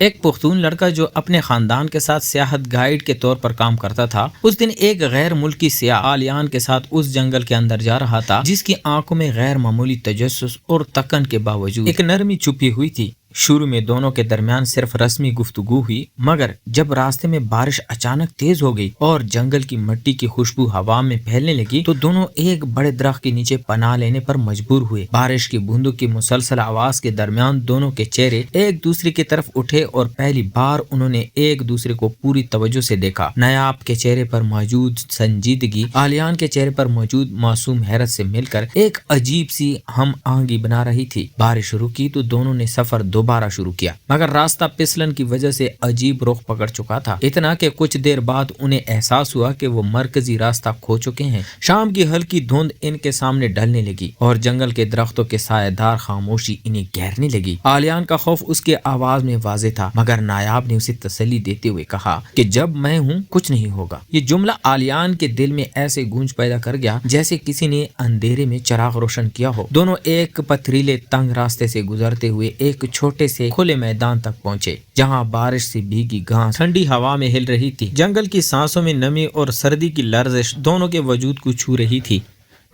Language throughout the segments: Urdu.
ایک پختون لڑکا جو اپنے خاندان کے ساتھ سیاحت گائیڈ کے طور پر کام کرتا تھا، اس دن ایک غیر ملکی سیاح آلیان کے ساتھ اس جنگل کے اندر جا رہا تھا جس کی آنکھوں میں غیر معمولی تجسس اور تکن کے باوجود ایک نرمی چھپی ہوئی تھی۔ شروع میں دونوں کے درمیان صرف رسمی گفتگو ہوئی، مگر جب راستے میں بارش اچانک تیز ہو گئی اور جنگل کی مٹی کی خوشبو ہوا میں پھیلنے لگی تو دونوں ایک بڑے درخت کے نیچے پناہ لینے پر مجبور ہوئے۔ بارش کی بوندوں کی مسلسل آواز کے درمیان دونوں کے چہرے ایک دوسرے کی طرف اٹھے اور پہلی بار انہوں نے ایک دوسرے کو پوری توجہ سے دیکھا۔ نایاب کے چہرے پر موجود سنجیدگی آلیان کے چہرے پر موجود معصوم حیرت سے مل کر ایک عجیب سی ہم آہنگی بنا رہی تھی۔ بارش شروع کی تو دونوں نے سفر دوبارہ شروع کیا، مگر راستہ پسلن کی وجہ سے عجیب رخ پکڑ چکا تھا، اتنا کہ کچھ دیر بعد انہیں احساس ہوا کہ وہ مرکزی راستہ کھو چکے ہیں۔ شام کی ہلکی دھند ان کے سامنے ڈھلنے لگی اور جنگل کے درختوں کے سایہ دار خاموشی انہیں گھیرنے لگی۔ آلیان کا خوف اس کے آواز میں واضح تھا، مگر نایاب نے اسے تسلی دیتے ہوئے کہا کہ جب میں ہوں کچھ نہیں ہوگا۔ یہ جملہ آلیان کے دل میں ایسے گونج پیدا کر گیا جیسے کسی نے اندھیرے میں چراغ روشن کیا ہو۔ دونوں ایک پتھریلے تنگ راستے سے گزرتے ہوئے ایک چھوٹے سے کھلے میدان تک پہنچے جہاں بارش سے بھیگی گھاس ٹھنڈی ہوا میں ہل رہی تھی۔ جنگل کی سانسوں میں نمی اور سردی کی لرزش دونوں کے وجود کو چھو رہی تھی۔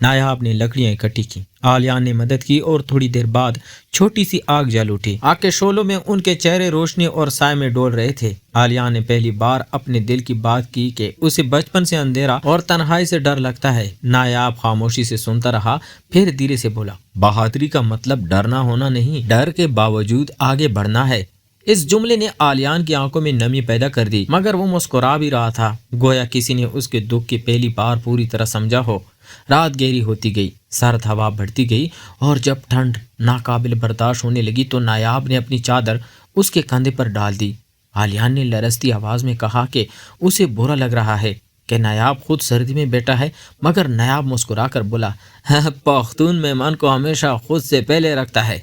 نایاب نے لکڑیاں اکٹھی کی، آلیان نے مدد کی اور تھوڑی دیر بعد چھوٹی سی آگ جل اٹھی۔ آگ کے شعلوں میں ان کے چہرے روشنی اور سائے میں ڈول رہے تھے۔ آلیان نے پہلی بار اپنے دل کی بات کی کہ اسے بچپن سے اندھیرا اور تنہائی سے ڈر لگتا ہے۔ نایاب خاموشی سے سنتا رہا، پھر دھیرے سے بولا، بہادری کا مطلب ڈرنا ہونا نہیں، ڈر کے باوجود آگے بڑھنا ہے۔ اس جملے نے آلیان کی آنکھوں میں نمی پیدا کر دی، مگر وہ مسکرا بھی رہا تھا، گویا کسی نے اس کے دکھ کی پہلی بار پوری طرح سمجھا ہو۔ رات گہری ہوتی گئی، سرد ہوا بڑھتی گئی اور جب ٹھنڈ ناقابل برداشت ہونے لگی تو نایاب نے اپنی چادر اس کے کندھے پر ڈال دی۔ آلیان نے لرزتی آواز میں کہا کہ اسے برا لگ رہا ہے کہ نایاب خود سردی میں بیٹھا ہے، مگر نایاب مسکرا کر بولا، پختون مہمان کو ہمیشہ خود سے پہلے رکھتا ہے۔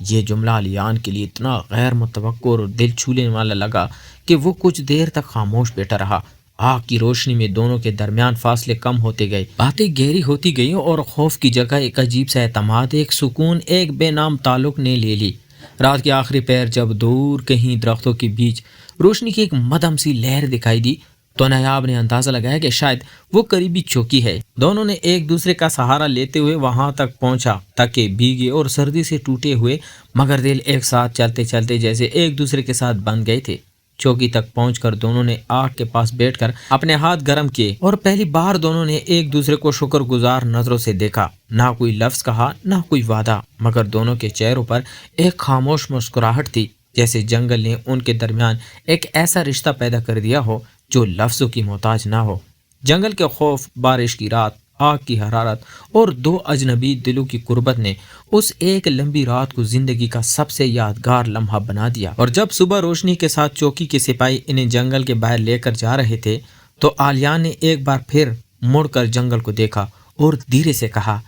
یہ جملہ آلیان کے لیے اتنا غیر متوقع اور دل چھونے والا لگا کہ وہ کچھ دیر تک خاموش بیٹھا رہا۔ آگ کی روشنی میں دونوں کے درمیان فاصلے کم ہوتے گئے، باتیں گہری ہوتی گئیں اور خوف کی جگہ ایک عجیب سا اعتماد، ایک سکون، ایک بے نام تعلق نے لے لی۔ رات کے آخری پہر جب دور کہیں درختوں کے بیچ روشنی کی ایک مدھم سی لہر دکھائی دی تو نایاب نے اندازہ لگایا کہ شاید وہ قریبی چوکی ہے۔ دونوں نے ایک دوسرے کا سہارا لیتے ہوئے وہاں تک پہنچا تاکہ بھیگے اور سردی سے ٹوٹے ہوئے مگر دل ایک ساتھ چلتے چلتے جیسے ایک دوسرے کے ساتھ بن گئے تھے۔ چوکی تک پہنچ کر دونوں نے آگ کے پاس بیٹھ کر اپنے ہاتھ گرم کیے اور پہلی بار دونوں نے ایک دوسرے کو شکر گزار نظروں سے دیکھا۔ نہ کوئی لفظ کہا، نہ کوئی وعدہ، مگر دونوں کے چہروں پر ایک خاموش مسکراہٹ تھی، جیسے جنگل نے ان کے درمیان ایک ایسا رشتہ پیدا کر دیا ہو جو لفظوں کی محتاج نہ ہو۔ جنگل کے خوف، بارش کی رات، آگ کی حرارت اور دو اجنبی دلوں کی قربت نے اس ایک لمبی رات کو زندگی کا سب سے یادگار لمحہ بنا دیا۔ اور جب صبح روشنی کے ساتھ چوکی کے سپاہی انہیں جنگل کے باہر لے کر جا رہے تھے تو آلیان نے ایک بار پھر مڑ کر جنگل کو دیکھا اور دھیرے سے کہا،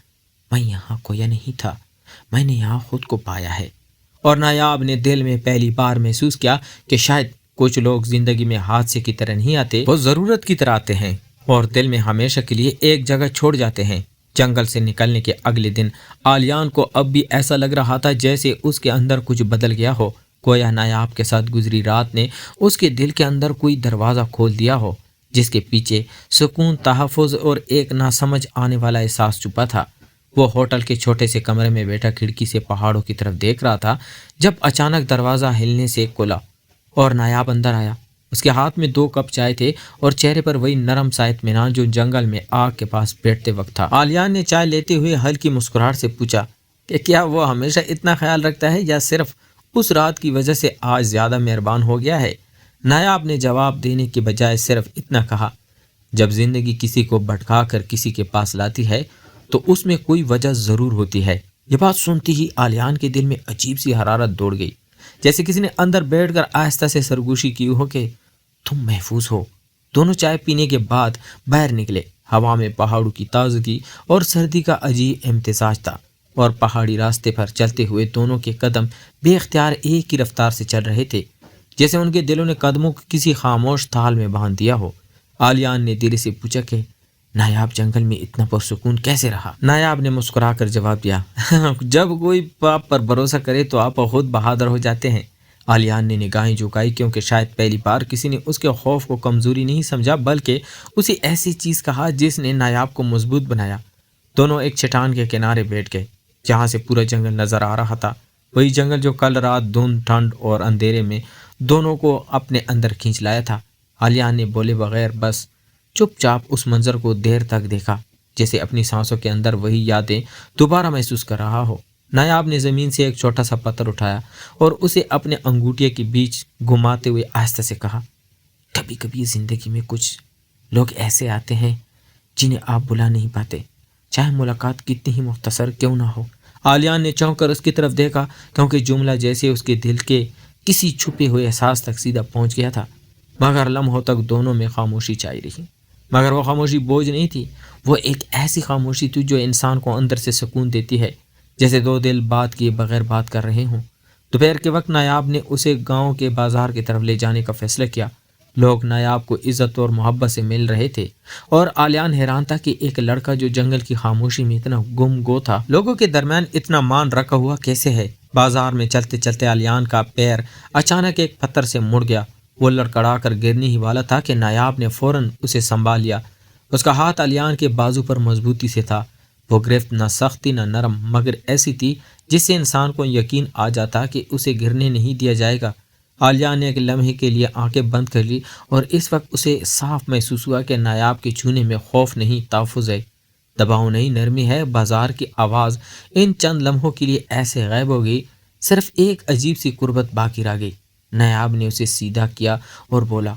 میں یہاں کویا نہیں تھا، میں نے یہاں خود کو پایا ہے۔ اور نایاب نے دل میں پہلی بار محسوس کیا کہ شاید کچھ لوگ زندگی میں حادثے کی طرح نہیں آتے، وہ ضرورت کی طرح آتے ہیں اور دل میں ہمیشہ کے لیے ایک جگہ چھوڑ جاتے ہیں۔ جنگل سے نکلنے کے اگلے دن آلیان کو اب بھی ایسا لگ رہا تھا جیسے اس کے اندر کچھ بدل گیا ہو، گویا نایاب کے ساتھ گزری رات نے اس کے دل کے اندر کوئی دروازہ کھول دیا ہو جس کے پیچھے سکون، تحفظ اور ایک نہ سمجھ آنے والا احساس چھپا تھا۔ وہ ہوٹل کے چھوٹے سے کمرے میں بیٹھا کھڑکی سے پہاڑوں کی طرف دیکھ رہا تھا جب اچانک دروازہ ہلنے سے کھلا اور نایاب اندر آیا۔ اس کے ہاتھ میں 2 کپ چائے تھے اور چہرے پر وہی نرم سا اطمینان جو جنگل میں آگ کے پاس بیٹھتے وقت تھا۔ آلیان نے چائے لیتے ہوئے ہلکی مسکراہٹ سے پوچھا کہ کیا وہ ہمیشہ اتنا خیال رکھتا ہے یا صرف اس رات کی وجہ سے آج زیادہ مہربان ہو گیا ہے؟ نایاب نے جواب دینے کے بجائے صرف اتنا کہا، جب زندگی کسی کو بھٹکا کر کسی کے پاس لاتی ہے تو اس میں کوئی وجہ ضرور ہوتی ہے۔ یہ بات سنتی ہی آلیان کے دل میں عجیب سی حرارت دوڑ گئی، جیسے کسی نے اندر بیٹھ کر آہستہ سے سرگوشی کی ہو کہ تم محفوظ ہو۔ دونوں چائے پینے کے بعد باہر نکلے۔ ہوا میں پہاڑوں کی تازگی اور سردی کا عجیب امتزاج تھا اور پہاڑی راستے پر چلتے ہوئے دونوں کے قدم بے اختیار ایک ہی رفتار سے چل رہے تھے، جیسے ان کے دلوں نے قدموں کو کسی خاموش تال میں باندھ دیا ہو۔ آلیان نے دل سے پوچھا کہ نایاب جنگل میں اتنا پرسکون کیسے رہا؟ نایاب نے مسکرا کر جواب دیا، جب کوئی آپ پر بھروسہ کرے تو آپ خود بہادر ہو جاتے ہیں۔ آلیان نے نگاہیں جھکائی کیونکہ شاید پہلی بار کسی نے اس کے خوف کو کمزوری نہیں سمجھا بلکہ اسی ایسی چیز کہا جس نے نایاب کو مضبوط بنایا۔ دونوں ایک چٹان کے کنارے بیٹھ گئے جہاں سے پورا جنگل نظر آ رہا تھا، وہی جنگل جو کل رات دھند، ٹھنڈ اور اندھیرے میں دونوں کو اپنے اندر کھینچ لایا تھا۔ آلیان نے بولے بغیر بس چپ چاپ اس منظر کو دیر تک دیکھا، جیسے اپنی سانسوں کے اندر وہی یادیں دوبارہ محسوس کر رہا ہو۔ نایاب نے زمین سے ایک چھوٹا سا پتھر اٹھایا اور اسے اپنے انگوٹھے کے بیچ گھماتے ہوئے آہستہ سے کہا، کبھی کبھی زندگی میں کچھ لوگ ایسے آتے ہیں جنہیں آپ بلا نہیں پاتے، چاہے ملاقات کتنی ہی مختصر کیوں نہ ہو۔ آلیان نے چونک کر اس کی طرف دیکھا کیونکہ جملہ جیسے اس کے دل کے کسی چھپے ہوئے احساس تک سیدھا پہنچ گیا تھا، مگر لمحوں تک دونوں میں خاموشی چھائی رہی۔ مگر وہ خاموشی بوجھ نہیں تھی، وہ ایک ایسی خاموشی تھی جو انسان کو اندر سے سکون دیتی ہے، جیسے دو دل بات کیے بغیر بات کر رہے ہوں۔ دوپہر کے وقت نایاب نے اسے گاؤں کے بازار کی طرف لے جانے کا فیصلہ کیا۔ لوگ نایاب کو عزت اور محبت سے مل رہے تھے اور آلیان حیران تھا کہ ایک لڑکا جو جنگل کی خاموشی میں اتنا گم گو تھا، لوگوں کے درمیان اتنا مان رکھا ہوا کیسے ہے۔ بازار میں چلتے چلتے آلیان کا پیر اچانک ایک پتھر سے مڑ گیا۔ وہ لڑکڑا کر گرنے ہی والا تھا کہ نایاب نے فوراً اسے سنبھال لیا۔ اس کا ہاتھ آلیان کے بازو پر مضبوطی سے تھا۔ وہ گرفت نہ سختی نہ نرم، مگر ایسی تھی جس سے انسان کو یقین آ جاتا کہ اسے گرنے نہیں دیا جائے گا۔ آلیان نے ایک لمحے کے لیے آنکھیں بند کر لی اور اس وقت اسے صاف محسوس ہوا کہ نایاب کے چھونے میں خوف نہیں، تحفظ ہے، دباؤ نہیں، نرمی ہے۔ بازار کی آواز ان چند لمحوں کے لیے ایسے غائب ہو گئی، صرف ایک عجیب سی قربت باقی رہ گئی۔ نایاب نے اسے سیدھا کیا اور بولا،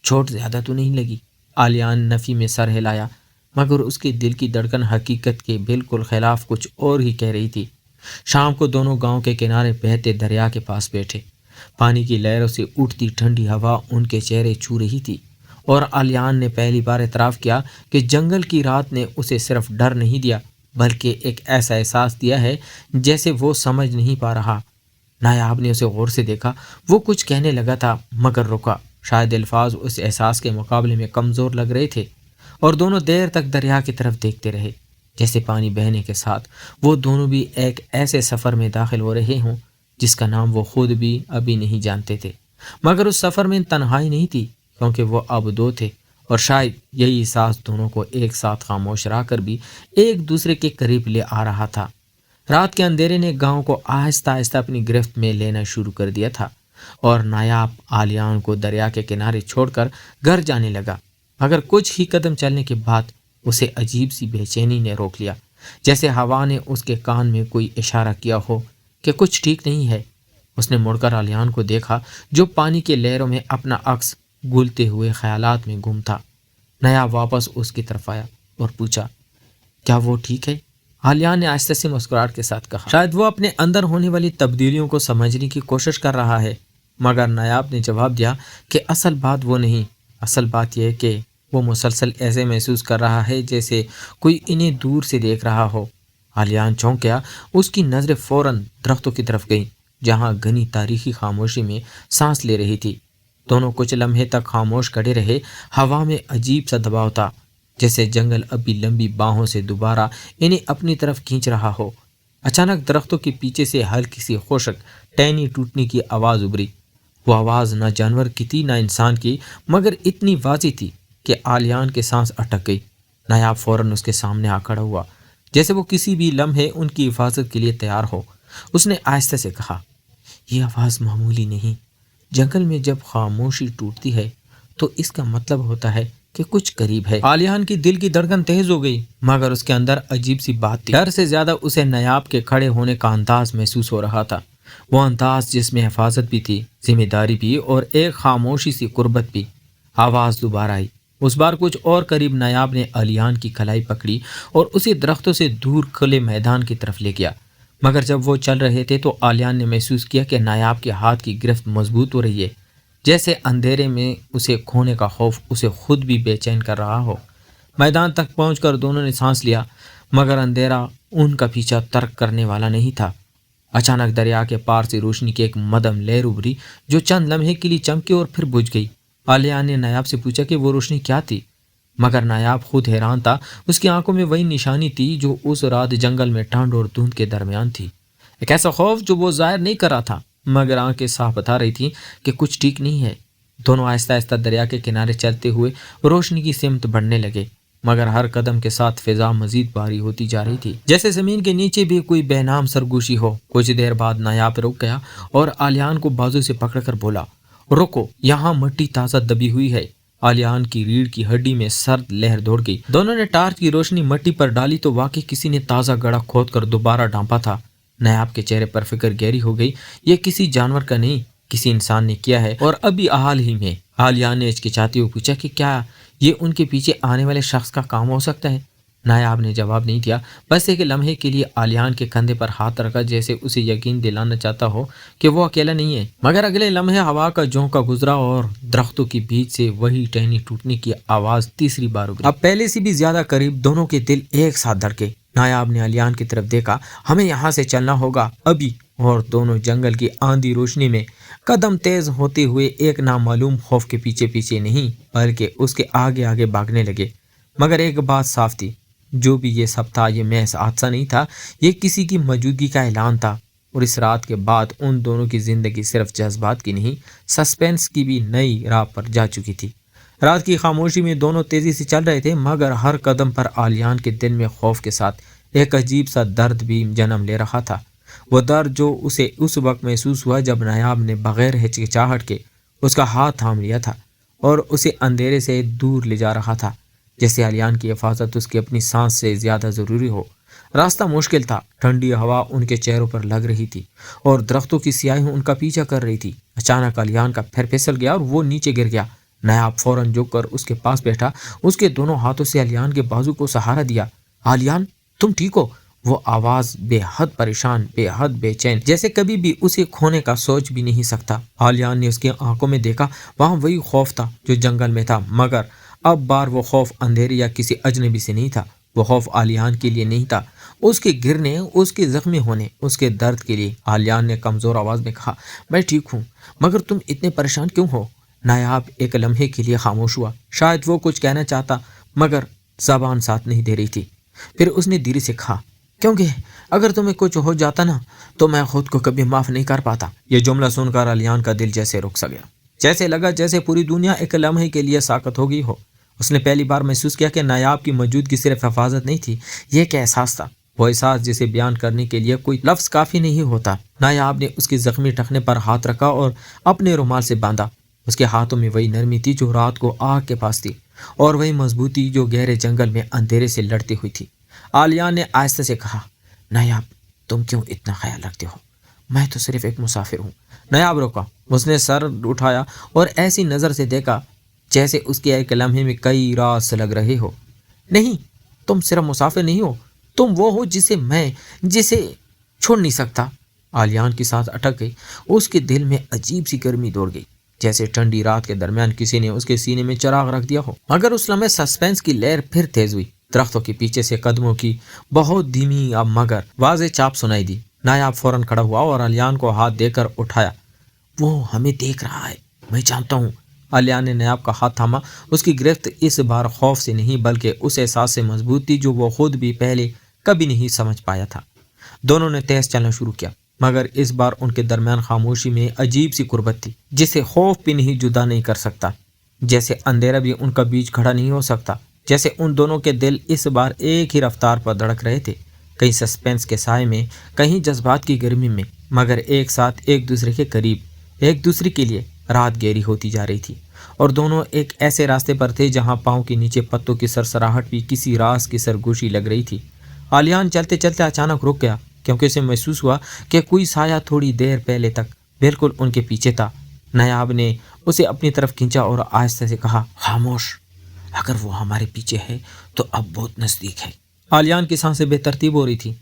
چوٹ زیادہ تو نہیں لگی؟ آلیان نفی میں سر ہلایا، مگر اس کے دل کی دھڑکن حقیقت کے بالکل خلاف کچھ اور ہی کہہ رہی تھی۔ شام کو دونوں گاؤں کے کنارے بہتے دریا کے پاس بیٹھے۔ پانی کی لہروں سے اٹھتی ٹھنڈی ہوا ان کے چہرے چھو رہی تھی اور آلیان نے پہلی بار اعتراف کیا کہ جنگل کی رات نے اسے صرف ڈر نہیں دیا بلکہ ایک ایسا احساس دیا ہے جیسے وہ سمجھ نہیں پا رہا۔ نایاب نے اسے غور سے دیکھا، وہ کچھ کہنے لگا تھا مگر رکا، شاید الفاظ اس احساس کے مقابلے میں کمزور لگ رہے تھے، اور دونوں دیر تک دریا کی طرف دیکھتے رہے، جیسے پانی بہنے کے ساتھ وہ دونوں بھی ایک ایسے سفر میں داخل ہو رہے ہوں جس کا نام وہ خود بھی ابھی نہیں جانتے تھے۔ مگر اس سفر میں تنہائی نہیں تھی کیونکہ وہ اب دو تھے، اور شاید یہی احساس دونوں کو ایک ساتھ خاموش رہ کر بھی ایک دوسرے کے قریب لے آ رہا تھا۔ رات کے اندھیرے نے گاؤں کو آہستہ آہستہ اپنی گرفت میں لینا شروع کر دیا تھا اور نایاب آلیان کو دریا کے کنارے چھوڑ کر گھر جانے لگا، مگر کچھ ہی قدم چلنے کے بعد اسے عجیب سی بے چینی نے روک لیا، جیسے ہوا نے اس کے کان میں کوئی اشارہ کیا ہو کہ کچھ ٹھیک نہیں ہے۔ اس نے مڑ کر آلیان کو دیکھا جو پانی کے لہروں میں اپنا عکس گولتے ہوئے خیالات میں گم تھا۔ نایاب واپس اس کی طرف آیا اور پوچھا، کیا وہ ٹھیک ہے؟ آلیان نے آہستہ سے مسکراہٹ کے ساتھ کہا، شاید وہ اپنے اندر ہونے والی تبدیلیوں کو سمجھنے کی کوشش کر رہا ہے۔ مگر نایاب نے جواب دیا کہ اصل بات وہ نہیں، اصل بات یہ ہے کہ وہ مسلسل ایسے محسوس کر رہا ہے جیسے کوئی انہیں دور سے دیکھ رہا ہو۔ آلیان چونک گیا، اس کی نظریں فوراً درختوں کی طرف گئیں جہاں گھنی تاریخی خاموشی میں سانس لے رہی تھی۔ دونوں کچھ لمحے تک خاموش کھڑے رہے۔ ہوا میں عجیب سا دباؤ تھا، جیسے جنگل ابھی لمبی باہوں سے دوبارہ انہیں اپنی طرف کھینچ رہا ہو۔ اچانک درختوں کے پیچھے سے ہلکی سی خشک ٹہنی ٹوٹنے کی آواز ابھری۔ وہ آواز نہ جانور کی تھی نہ انسان کی، مگر اتنی واضح تھی کہ آلیان کے سانس اٹک گئی۔ نایاب فوراً اس کے سامنے آ کھڑا ہوا جیسے وہ کسی بھی لمحے ان کی حفاظت کے لیے تیار ہو۔ اس نے آہستہ سے کہا، یہ آواز معمولی نہیں، جنگل میں جب خاموشی ٹوٹتی ہے تو اس کا مطلب ہوتا ہے کہ کچھ قریب ہے۔ آلیان کی دل کی دھڑکن تیز ہو گئی، مگر اس کے اندر عجیب سی بات تھی۔ ڈر سے زیادہ اسے نایاب کے کھڑے ہونے کا انداز محسوس ہو رہا تھا، وہ انداز جس میں حفاظت بھی تھی، ذمہ داری بھی، اور ایک خاموشی سی قربت بھی۔ آواز دوبارہ آئی، اس بار کچھ اور قریب۔ نایاب نے آلیان کی کلائی پکڑی اور اسے درختوں سے دور کھلے میدان کی طرف لے گیا، مگر جب وہ چل رہے تھے تو آلیان نے محسوس کیا کہ نایاب کے ہاتھ کی گرفت مضبوط ہو رہی ہے، جیسے اندھیرے میں اسے کھونے کا خوف اسے خود بھی بے چین کر رہا ہو۔ میدان تک پہنچ کر دونوں نے سانس لیا، مگر اندھیرا ان کا پیچھا ترک کرنے والا نہیں تھا۔ اچانک دریا کے پار سے روشنی کی ایک مدھم لہر ابھری جو چند لمحے کے لیے چمکی اور پھر بجھ گئی۔ آلیان نے نایاب سے پوچھا کہ وہ روشنی کیا تھی، مگر نایاب خود حیران تھا۔ اس کی آنکھوں میں وہی نشانی تھی جو اس رات جنگل میں ٹھنڈ اور دھند کے درمیان تھی، ایک ایسا خوف جو وہ ظاہر نہیں کر رہا تھا مگر آنکھیں صاف بتا رہی تھیں کہ کچھ ٹھیک نہیں ہے۔ دونوں آہستہ آہستہ دریا کے کنارے چلتے ہوئے روشنی کی سمت بڑھنے لگے، مگر ہر قدم کے ساتھ فضا مزید بھاری ہوتی جا رہی تھی، جیسے زمین کے نیچے بھی کوئی بے نام سرگوشی ہو۔ کچھ دیر بعد نایاب رک گیا اور آلیان کو بازو سے پکڑ کر بولا، رکو، یہاں مٹی تازہ دبی ہوئی ہے۔ آلیان کی ریڑھ کی ہڈی میں سرد لہر دوڑ گئی۔ دونوں نے ٹارچ کی روشنی مٹی پر ڈالی تو واقعی کسی نے تازہ گڑھا کھود کر دوبارہ ڈھانپا تھا۔ نایاب کے چہرے پر فکر گہری ہو گئی، یہ کسی جانور کا نہیں، کسی انسان نے کیا ہے، اور ابھی حال ہی میں۔ آلیان نے ہچکچاتے ہوئے پوچھا کہ کیا یہ ان کے پیچھے آنے والے شخص کا کام ہو سکتا ہے؟ نایاب نے جواب نہیں دیا، بس ایک لمحے کے لیے آلیان کے کندھے پر ہاتھ رکھا، جیسے اسے یقین دلانا چاہتا ہو کہ وہ اکیلا نہیں ہے۔ مگر اگلے لمحے ہوا کا جھونکا گزرا اور درختوں کے بیچ سے وہی ٹہنی ٹوٹنے کی آواز تیسری بار ابھری۔ اب پہلے سے بھی زیادہ قریب، دونوں کے دل ایک ساتھ دھڑکے۔ نایاب نے آلیان کی طرف دیکھا، ہمیں یہاں سے چلنا ہوگا ابھی، اور دونوں جنگل کی آندھی روشنی میں قدم تیز ہوتے ہوئے ایک نامعلوم خوف کے پیچھے پیچھے نہیں بلکہ اس کے آگے آگے بھاگنے لگے۔ مگر ایک بات صاف تھی، جو بھی یہ سب تھا یہ محض حادثہ نہیں تھا، یہ کسی کی موجودگی کا اعلان تھا۔ اور اس رات کے بعد ان دونوں کی زندگی صرف جذبات کی نہیں، سسپینس کی بھی نئی راہ پر جا چکی تھی۔ رات کی خاموشی میں دونوں تیزی سے چل رہے تھے، مگر ہر قدم پر آلیان کے دل میں خوف کے ساتھ ایک عجیب سا درد بھی جنم لے رہا تھا۔ وہ درد جو اسے اس وقت محسوس ہوا جب نایاب نے بغیر ہچکچاہٹ کے اس کا ہاتھ تھام لیا تھا اور اسے اندھیرے سے دور لے جا رہا تھا، جیسے آلیان کی حفاظت اس کی اپنی سانس سے زیادہ ضروری ہو۔ راستہ مشکل تھا، ٹھنڈی ہوا ان کے چہروں پر لگ رہی تھی اور درختوں کی سیاہی ان کا پیچھا کر رہی تھی۔ اچانک آلیان کا پھر پھسل گیا اور وہ نیچے گر گیا۔ نایاب فوراً جھک کر اس کے پاس بیٹھا، اس کے دونوں ہاتھوں سے آلیان کے بازو کو سہارا دیا۔ آلیان، تم ٹھیک ہو؟ وہ آواز بے حد پریشان، بے حد بے چین، جیسے کبھی بھی اسے کھونے کا سوچ بھی نہیں سکتا۔ آلیان نے اس کی آنکھوں میں دیکھا، وہاں وہی خوف تھا جو جنگل میں تھا، مگر اب بار وہ خوف اندھیرے یا کسی اجنبی سے نہیں تھا۔ وہ خوف آلیان کے لیے نہیں تھا، اس کے گرنے، اس کے زخمی ہونے، اس کے درد کے لیے۔ آلیان نے کمزور آواز میں کہا، میں ٹھیک ہوں، مگر تم اتنے پریشان کیوں ہو؟ نایاب ایک لمحے کے لیے خاموش ہوا، شاید وہ کچھ کہنا چاہتا مگر زبان ساتھ نہیں دے رہی تھی۔ پھر اس نے دھیرے سے کہا، کیونکہ اگر تمہیں کچھ ہو جاتا نا تو میں خود کو کبھی معاف نہیں کر پاتا۔ یہ جملہ سن کر آلیان کا دل جیسے رک سا گیا، جیسے لگا جیسے پوری دنیا ایک لمحے کے لیے ساکت ہو گئی ہو۔ اس نے پہلی بار محسوس کیا کہ نایاب کی موجودگی صرف حفاظت نہیں تھی، یہ ایک احساس تھا، وہ احساس جسے بیان کرنے کے لیے کوئی لفظ کافی نہیں ہوتا۔ نایاب نے اس کے زخمی ٹخنے پر ہاتھ رکھا اور اپنے رومال سے باندھا۔ اس کے ہاتھوں میں وہی نرمی تھی جو رات کو آگ کے پاس تھی، اور وہی مضبوطی جو گہرے جنگل میں اندھیرے سے لڑتی ہوئی تھی۔ آلیان نے آہستہ سے کہا، نایاب، تم کیوں اتنا خیال رکھتے ہو؟ میں تو صرف ایک مسافر ہوں۔ نایاب روکا، اس نے سر اٹھایا اور ایسی نظر سے دیکھا جیسے اس کے ایک لمحے میں کئی راز سلگ رہے ہو۔ نہیں، تم صرف مسافر نہیں ہو، تم وہ ہو جسے چھوڑ نہیں سکتا۔ آلیان کی سانس اٹک گئی، اس کے دل میں عجیب سی گرمی دوڑ گئی، جیسے ٹھنڈی رات کے درمیان کسی نے اس کے سینے میں چراغ رکھ دیا ہو۔ مگر اس لمحے سسپینس کی لہر پھر تیز ہوئی۔ درختوں کے پیچھے سے قدموں کی بہت دھیمی اب مگر واضح چاپ سنائی دی۔ نایاب فوراً کھڑا ہوا اور آلیان کو ہاتھ دے کر اٹھایا۔ وہ ہمیں دیکھ رہا ہے، میں جانتا ہوں۔ آلیان نے نایاب کا ہاتھ تھاما، اس کی گرفت اس بار خوف سے نہیں بلکہ اس احساس سے مضبوط تھی جو وہ خود بھی پہلے کبھی نہیں سمجھ پایا تھا۔ دونوں نے تیز چلنا شروع کیا، مگر اس بار ان کے درمیان خاموشی میں عجیب سی قربت تھی جسے خوف بھی نہیں جدا نہیں کر سکتا، جیسے اندھیرا بھی ان کا بیچ کھڑا نہیں ہو سکتا، جیسے ان دونوں کے دل اس بار ایک ہی رفتار پر دھڑک رہے تھے، کہیں سسپینس کے سائے میں، کہیں جذبات کی گرمی میں، مگر ایک ساتھ ایک دوسرے کے قریب، ایک دوسرے کے لیے۔ رات گہری ہوتی جا رہی تھی اور دونوں ایک ایسے راستے پر تھے جہاں پاؤں کے نیچے پتوں کی سرسراہٹ بھی کسی راز کی سرگوشی لگ رہی تھی۔ آلیان چلتے چلتے اچانک رک گیا کیونکہ اسے محسوس ہوا کہ کوئی سایہ تھوڑی دیر پہلے تک بالکل ان کے پیچھے تھا۔ نایاب نے اسے اپنی طرف کھینچا اور آہستہ سے کہا، خاموش، اگر وہ ہمارے پیچھے ہے تو اب بہت نزدیک ہے۔ آلیان کی سانسیں بے ترتیب ہو رہی تھی،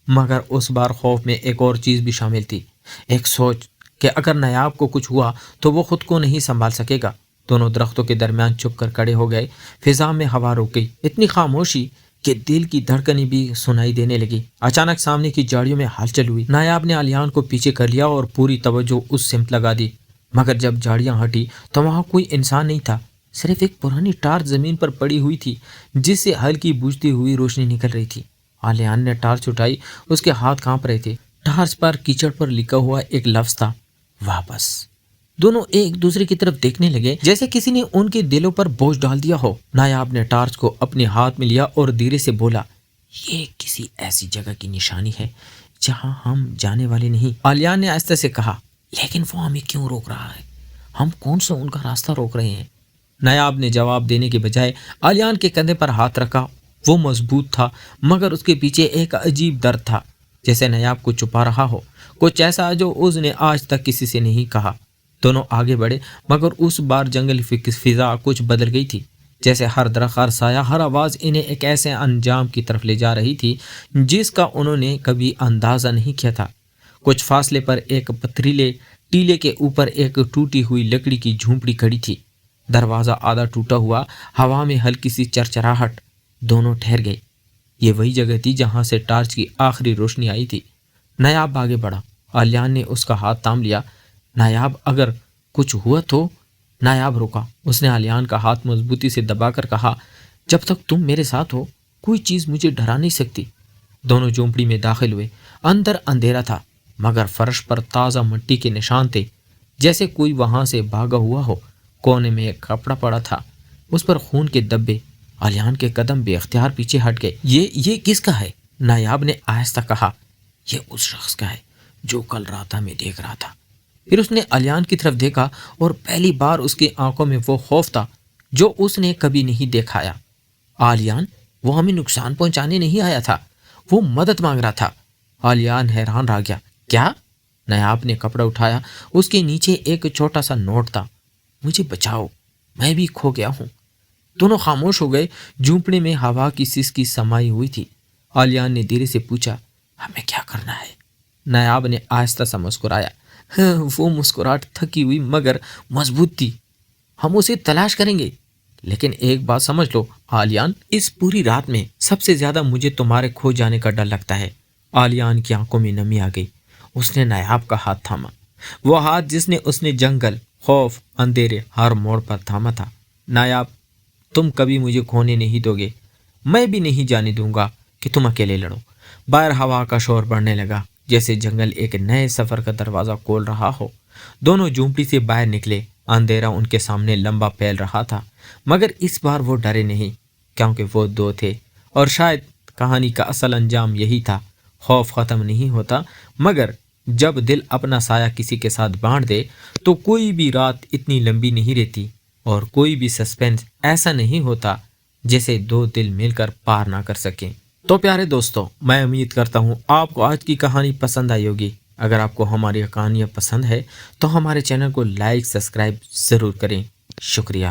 مگر اس بار خوف میں ایک اور چیز بھی شامل تھی، ایک سوچ کہ اگر نایاب کو کچھ ہوا تو وہ خود کو نہیں سنبھال سکے گا۔ دونوں درختوں کے درمیان چھپ کر کھڑے ہو گئے۔ فضا میں ہوا رک گئی، اتنی خاموشی کہ دل کی دھڑکنیں بھی سنائی دینے لگی۔ اچانک سامنے کی جھاڑیوں میں ہلچل ہوئی۔ نایاب نے آلیان کو پیچھے کر لیا اور پوری توجہ اس سمت لگا دی، مگر جب جھاڑیاں ہٹی تو وہاں کوئی انسان نہیں تھا، صرف ایک پرانی ٹارچ زمین پر پڑی ہوئی تھی جس سے ہلکی بجھتی ہوئی روشنی نکل رہی تھی۔ آلیان نے ٹارچ اٹھائی، اس کے ہاتھ کانپ رہے تھے۔ ٹارچ پر کیچڑ پر لکھا ہوا ایک لفظ تھا، واپس۔ دونوں ایک دوسرے کی طرف دیکھنے لگے جیسے کسی نے ان کے دلوں پر بوجھ ڈال دیا ہو۔ نایاب نے ٹارچ کو اپنے ہاتھ میں لیا اور دھیرے سے بولا، یہ کسی ایسی جگہ کی نشانی ہے جہاں ہم جانے والے نہیں۔ آلیان نے آہستہ سے کہا، لیکن وہ ہمیں کیوں روک رہا ہے؟ ہم کون سا ان کا راستہ روک رہے ہیں؟ نایاب نے جواب دینے کے بجائے آلیان کے کندھے پر ہاتھ رکھا۔ وہ مضبوط تھا مگر اس کے پیچھے ایک عجیب درد تھا، جیسے نایاب کو چھپا رہا ہو، کچھ ایسا جو اس نے آج تک کسی سے نہیں کہا۔ دونوں آگے بڑھے مگر اس بار جنگل فضا کچھ بدل گئی تھی، جیسے ہر درخت، ہر سایہ، ہر آواز انہیں ایک ایسے انجام کی طرف لے جا رہی تھی جس کا انہوں نے کبھی اندازہ نہیں کیا تھا۔ کچھ فاصلے پر ایک پتھریلے ٹیلے کے اوپر ایک ٹوٹی ہوئی لکڑی کی جھونپڑی کھڑی تھی، دروازہ آدھا ٹوٹا ہوا، ہوا میں ہلکی سی چرچراہٹ۔ دونوں ٹھہر گئے۔ یہ وہی جگہ تھی جہاں سے ٹارچ کی آخری روشنی آئی تھی۔ نایاب آگے بڑھا۔ آلیان نے اس کا ہاتھ تھام لیا۔ نایاب، اگر کچھ ہوا تو؟ نایاب رکا۔ اس نے آلیان کا ہاتھ مضبوطی سے دبا کر کہا، جب تک تم میرے ساتھ ہو کوئی چیز مجھے ڈرا نہیں سکتی۔ دونوں جھونپڑی میں داخل ہوئے۔ اندر اندھیرا تھا مگر فرش پر تازہ مٹی کے نشان تھے، جیسے کوئی وہاں سے بھاگا ہوا ہو۔ کونے میں ایک کپڑا پڑا تھا، اس پر خون کے دھبے۔ آلیان کے قدم بے اختیار پیچھے ہٹ گئے۔ یہ کس کا ہے؟ نایاب نے آہستہ کہا، یہ اس شخص کا ہے جو کل رات میں دیکھ رہا تھا۔ پھر اس نے آلیان کی طرف دیکھا اور پہلی بار اس کی آنکھوں میں وہ خوف تھا جو اس نے کبھی نہیں دیکھایا۔ آلیان، وہ ہمیں نقصان پہنچانے نہیں آیا تھا، وہ مدد مانگ رہا تھا۔ آلیان حیران رہ گیا۔ کیا؟ نایاب نے کپڑا اٹھایا، اس کے نیچے ایک چھوٹا سا نوٹ تھا۔ مجھے بچاؤ، میں بھی کھو گیا ہوں۔ دونوں خاموش ہو گئے۔ جھونپڑی میں ہوا کی سسکی سمائی ہوئی تھی۔ آلیان نے دھیرے سے پوچھا، ہمیں کیا کرنا ہے؟ نایاب نے آہستہ سا مسکرایا۔ وہ مسکراہٹ تھکی ہوئی مگر مضبوط تھی۔ ہم اسے تلاش کریں گے، لیکن ایک بات سمجھ لو آلیان، اس پوری رات میں سب سے زیادہ مجھے تمہارے کھو جانے کا ڈر لگتا ہے۔ آلیان کی آنکھوں میں نمی آ گئی۔ اس نے نایاب کا ہاتھ تھاما، وہ ہاتھ جس نے اس نے جنگل، خوف، اندھیرے، ہر موڑ پر تھاما تھا۔ نایاب، تم کبھی مجھے کھونے نہیں دو گے، میں بھی نہیں جانے دوں گا کہ تم اکیلے لڑو۔ باہر ہوا کا شور بڑھنے لگا، جیسے جنگل ایک نئے سفر کا دروازہ کھول رہا ہو۔ دونوں جھونپڑی سے باہر نکلے۔ اندھیرا ان کے سامنے لمبا پھیل رہا تھا مگر اس بار وہ ڈرے نہیں، کیونکہ وہ دو تھے۔ اور شاید کہانی کا اصل انجام یہی تھا، خوف ختم نہیں ہوتا مگر جب دل اپنا سایہ کسی کے ساتھ بانٹ دے تو کوئی بھی رات اتنی لمبی نہیں رہتی اور کوئی بھی سسپینس ایسا نہیں ہوتا جیسے دو دل مل کر پار نہ کر سکیں۔ تو پیارے دوستوں، میں امید کرتا ہوں آپ کو آج کی کہانی پسند آئی ہوگی۔ اگر آپ کو ہماری کہانیاں پسند ہے تو ہمارے چینل کو لائک، سبسکرائب ضرور کریں۔ شکریہ۔